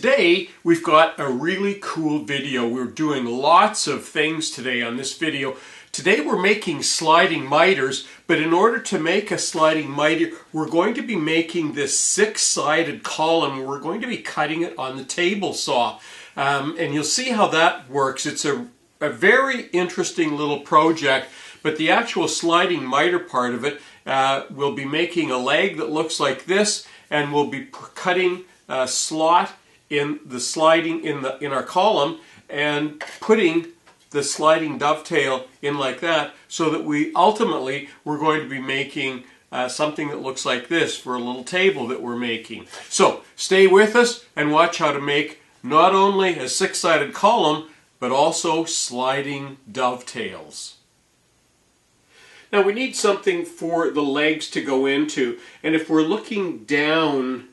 Today we've got a really cool video. We're doing lots of things today on this video. Today we're making sliding miters, but in order to make a sliding miter, we're going to be making this six-sided column. We're going to be cutting it on the table saw. And you'll see how that works. It's a very interesting little project, but the actual sliding miter part of it, we'll be making a leg that looks like this, and we'll be cutting a slot in the sliding in our column and putting the sliding dovetail in like that, so that we're going to be making something that looks like this for a little table that we're making. So stay with us and watch how to make not only a six-sided column but also sliding dovetails. Now we need something for the legs to go into, and if we're looking down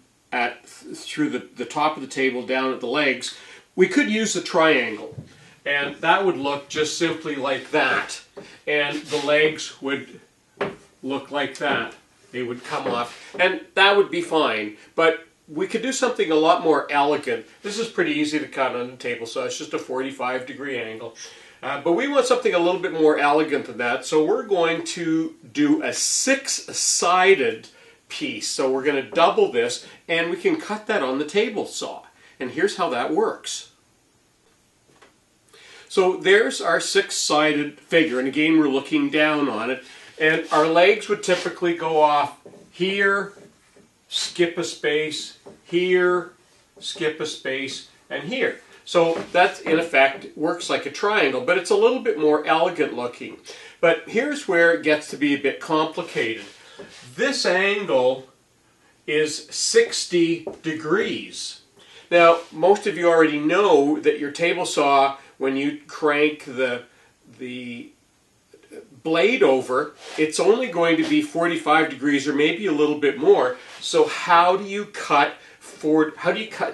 through the top of the table down at the legs, we could use a triangle, and that would look just simply like that, and the legs would look like that. They would come off, and that would be fine, but we could do something a lot more elegant. This is pretty easy to cut on the table, so it's just a 45-degree angle. But we want something a little bit more elegant than that, so we're going to do a six-sided piece. So we're going to double this, and we can cut that on the table saw. And here's how that works. So there's our six-sided figure, and again we're looking down on it, and our legs would typically go off here, skip a space, here, skip a space, and here. So that, in effect, works like a triangle, but it's a little bit more elegant looking. But here's where it gets to be a bit complicated. This angle is 60 degrees. Now, most of you already know that your table saw, when you crank the blade over, it's only going to be 45 degrees or maybe a little bit more. So how do you cut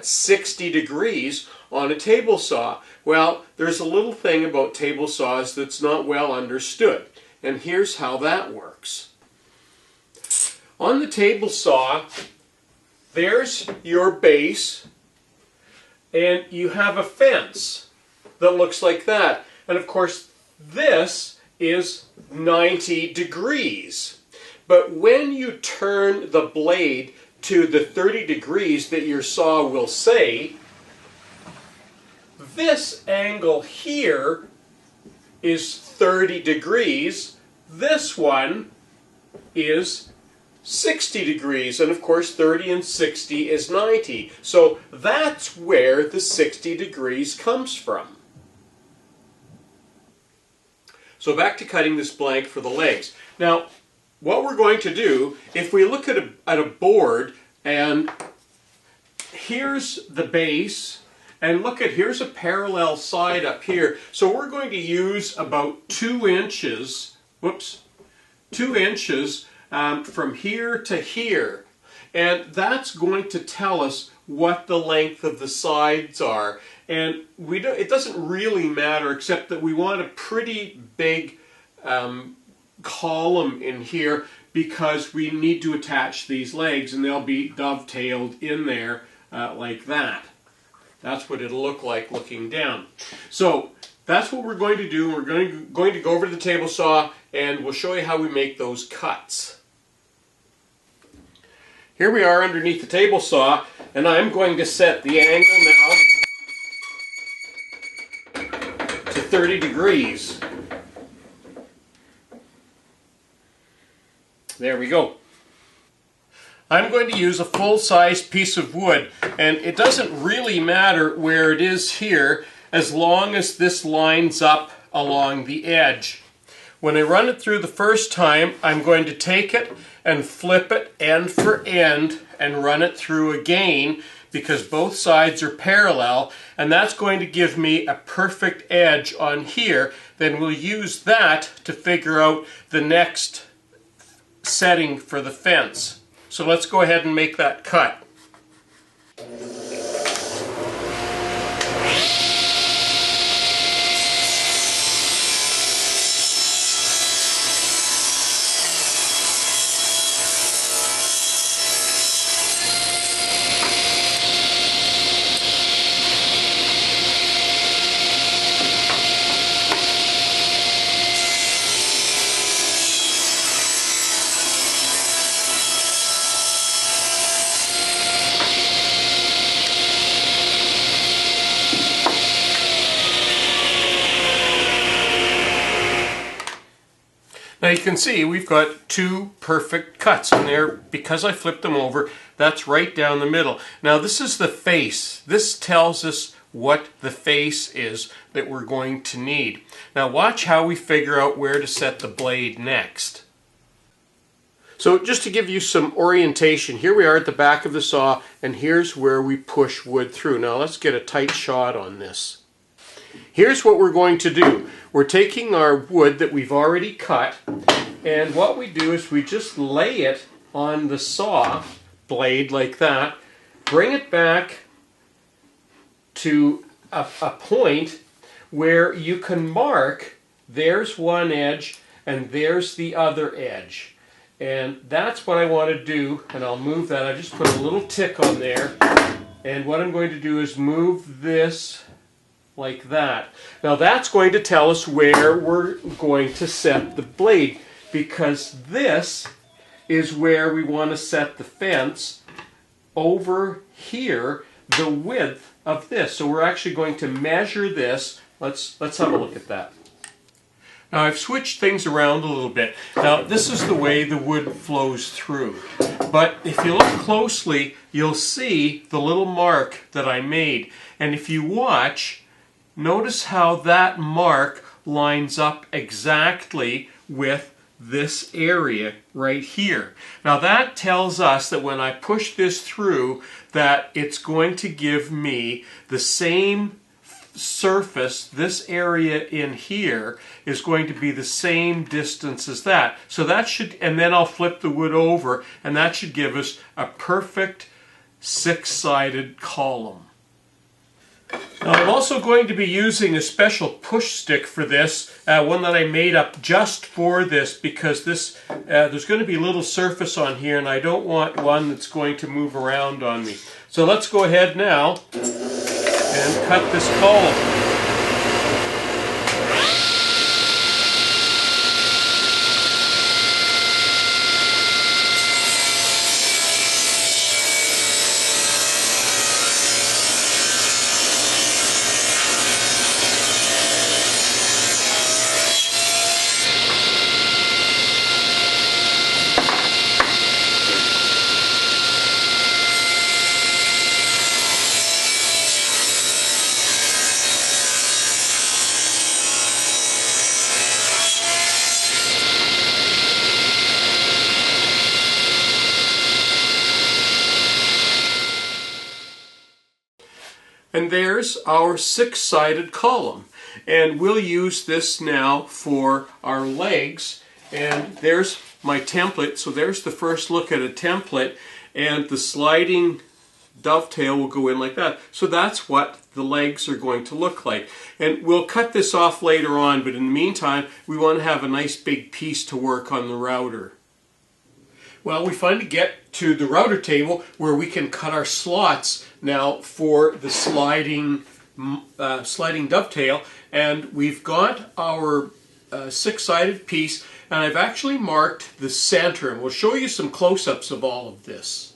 60 degrees on a table saw? Well, there's a little thing about table saws that's not well understood, and here's how that works. On the table saw, there's your base, and you have a fence that looks like that. And of course, this is 90 degrees. But when you turn the blade to the 30 degrees that your saw will say, this angle here is 30 degrees. This one is 60 degrees, and of course 30 and 60 is 90. So that's where the 60 degrees comes from. So back to cutting this blank for the legs. Now, what we're going to do, if we look at a board, and here's the base, and look at, here's a parallel side up here. So we're going to use about 2 inches, 2 inches from here to here. And that's going to tell us what the length of the sides are. And it doesn't really matter, except that we want a pretty big column in here, because we need to attach these legs, and they'll be dovetailed in there like that. That's what it'll look like looking down. So that's what we're going to do. We're going to go over to the table saw, and we'll show you how we make those cuts. Here we are underneath the table saw, and I'm going to set the angle now to 30 degrees. There we go. I'm going to use a full-size piece of wood, and it doesn't really matter where it is here, as long as this lines up along the edge. When I run it through the first time, I'm going to take it and flip it end for end and run it through again, because both sides are parallel, and that's going to give me a perfect edge on here. Then we'll use that to figure out the next setting for the fence. So let's go ahead and make that cut. Now you can see we've got two perfect cuts in there because I flipped them over. That's right down the middle. Now this is the face. This tells us what the face is that we're going to need. Now watch how we figure out where to set the blade next. So just to give you some orientation, here we are at the back of the saw, and here's where we push wood through. Now let's get a tight shot on this. Here's what we're going to do. We're taking our wood that we've already cut, and what we do is we just lay it on the saw blade like that, bring it back to a point where you can mark, there's one edge and there's the other edge. And that's what I want to do, and I'll move that. I just put a little tick on there, and what I'm going to do is move this like that. Now that's going to tell us where we're going to set the blade, because this is where we want to set the fence over here, the width of this. So we're actually going to measure this. Let's have a look at that. Now I've switched things around a little bit. Now this is the way the wood flows through. But if you look closely, you'll see the little mark that I made. And if you watch, notice how that mark lines up exactly with this area right here. Now that tells us that when I push this through, that it's going to give me the same surface. This area in here is going to be the same distance as that. So that should, and then I'll flip the wood over, and that should give us a perfect six-sided column. Now I'm also going to be using a special push stick for this, one that I made up just for this, because this there's going to be a little surface on here, and I don't want one that's going to move around on me. So let's go ahead now and cut this column. And there's our six-sided column. And we'll use this now for our legs. And there's my template. So there's the first look at a template. And the sliding dovetail will go in like that. So that's what the legs are going to look like. And we'll cut this off later on, but in the meantime, we want to have a nice big piece to work on the router. Well, we finally get to the router table where we can cut our slots now for the sliding dovetail, and we've got our six-sided piece, and I've actually marked the center, and we'll show you some close-ups of all of this.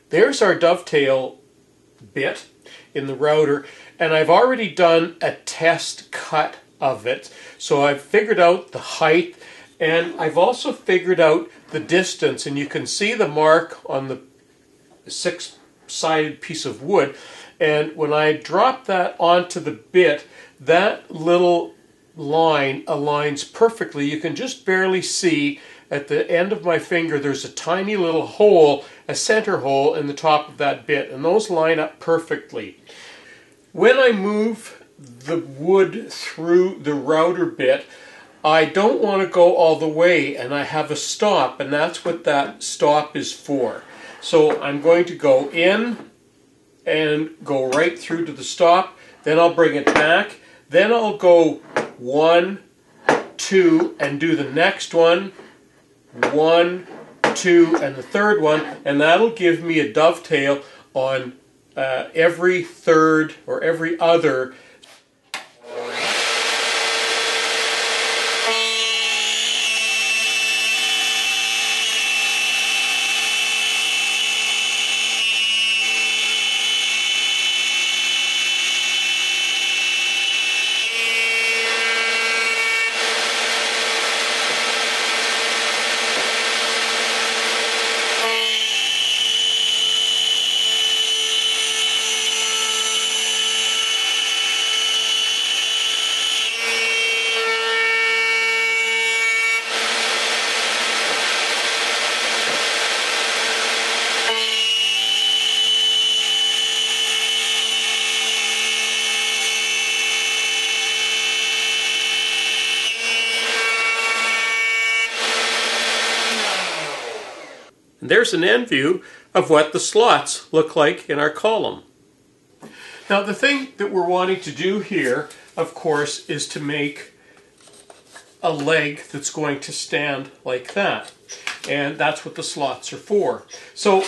There's our dovetail bit in the router, and I've already done a test cut of it, so I've figured out the height, and I've also figured out the distance, and you can see the mark on the six-sided piece of wood. And when I drop that onto the bit, that little line aligns perfectly. You can just barely see at the end of my finger there's a tiny little hole, a center hole in the top of that bit, and those line up perfectly. When I move the wood through the router bit, I don't want to go all the way, and I have a stop, and that's what that stop is for. So I'm going to go in and go right through to the stop, then I'll bring it back, then I'll go 1, 2, and do the next one, 1, 2, and the third one, and that'll give me a dovetail on every third or every other. And there's an end view of what the slots look like in our column. Now the thing that we're wanting to do here, of course, is to make a leg that's going to stand like that. And that's what the slots are for. So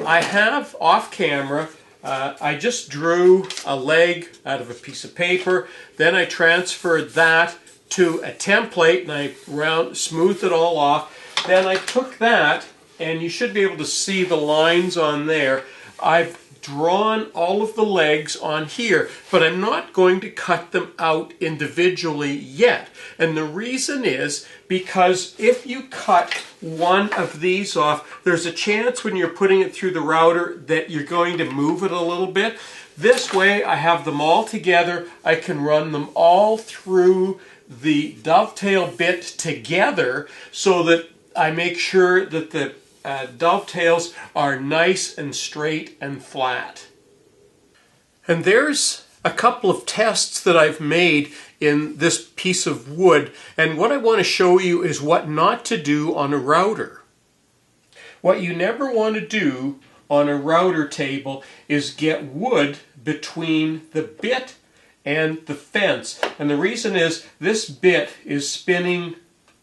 I have off camera, I just drew a leg out of a piece of paper. Then I transferred that to a template and I smoothed it all off. Then I took that, and you should be able to see the lines on there. I've drawn all of the legs on here, but I'm not going to cut them out individually yet. And the reason is because if you cut one of these off, there's a chance when you're putting it through the router that you're going to move it a little bit. This way I have them all together. I can run them all through the dovetail bit together so that I make sure that the dovetails are nice and straight and flat. And there's a couple of tests that I've made in this piece of wood, and what I want to show you is what not to do on a router. What you never want to do on a router table is get wood between the bit and the fence. And the reason is this bit is spinning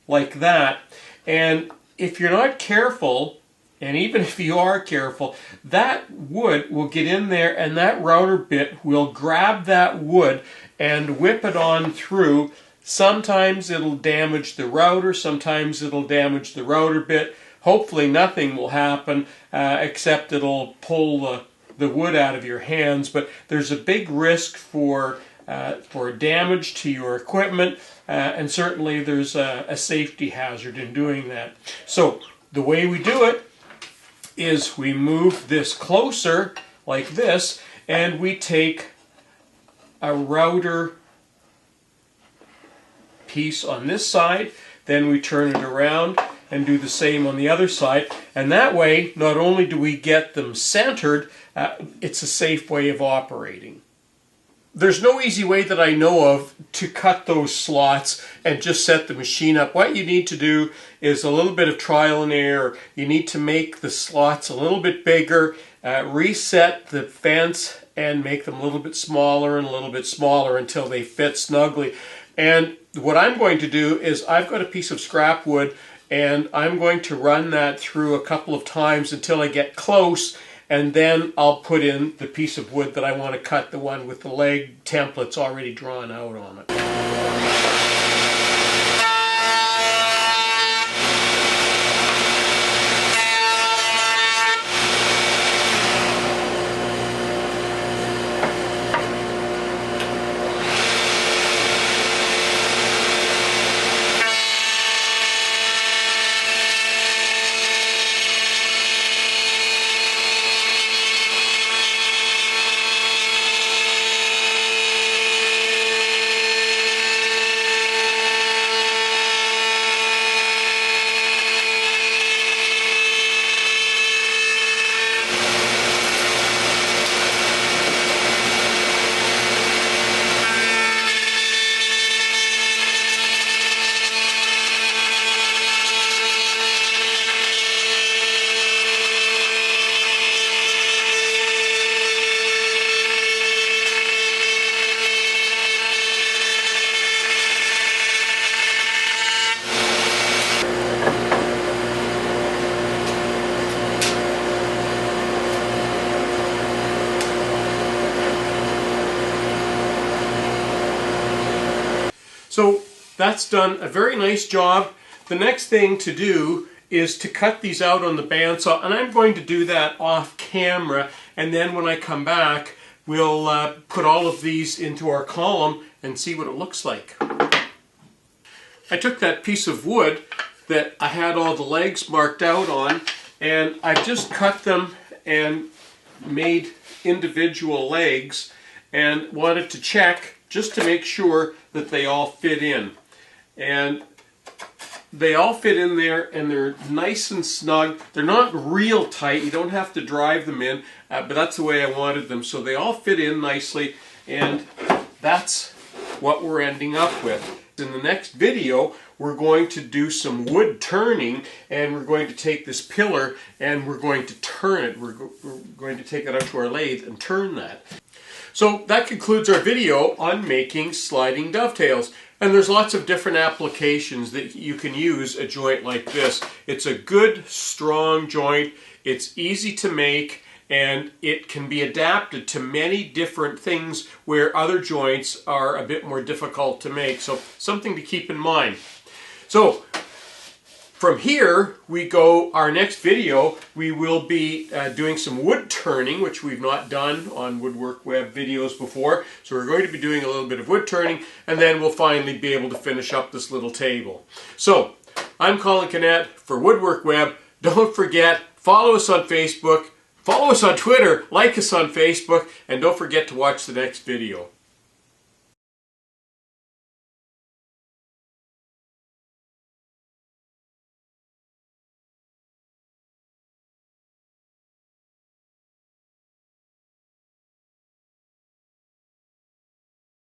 like that, and if you're not careful, and even if you are careful, that wood will get in there and that router bit will grab that wood and whip it on through. Sometimes it'll damage the router, sometimes it'll damage the router bit. Hopefully nothing will happen except it'll pull the wood out of your hands, but there's a big risk for damage to your equipment, and certainly there's a safety hazard in doing that. So the way we do it is we move this closer like this, and we take a router piece on this side, then we turn it around and do the same on the other side, and that way not only do we get them centered, it's a safe way of operating. There's no easy way that I know of to cut those slots and just set the machine up. What you need to do is a little bit of trial and error. You need to make the slots a little bit bigger, reset the fence, and make them a little bit smaller and a little bit smaller until they fit snugly. And what I'm going to do is I've got a piece of scrap wood, and I'm going to run that through a couple of times until I get close, and then I'll put in the piece of wood that I want to cut, the one with the leg templates already drawn out on it. So that's done a very nice job. The next thing to do is to cut these out on the bandsaw, and I'm going to do that off camera, and then when I come back we'll put all of these into our column and see what it looks like. I took that piece of wood that I had all the legs marked out on, and I just cut them and made individual legs, and wanted to check just to make sure that they all fit in. And they all fit in there, and they're nice and snug. They're not real tight, you don't have to drive them in, but that's the way I wanted them. So they all fit in nicely, and that's what we're ending up with. In the next video, we're going to do some wood turning, and we're going to take this pillar and we're going to turn it. We're going to take it up to our lathe and turn that. So that concludes our video on making sliding dovetails. And there's lots of different applications that you can use a joint like this. It's a good, strong joint. It's easy to make, and it can be adapted to many different things where other joints are a bit more difficult to make. So something to keep in mind. So from here, we go, our next video, we will be doing some wood turning, which we've not done on Woodworkweb videos before. So we're going to be doing a little bit of wood turning, and then we'll finally be able to finish up this little table. So, I'm Colin Canet for Woodworkweb. Don't forget, follow us on Facebook, follow us on Twitter, like us on Facebook, and don't forget to watch the next video.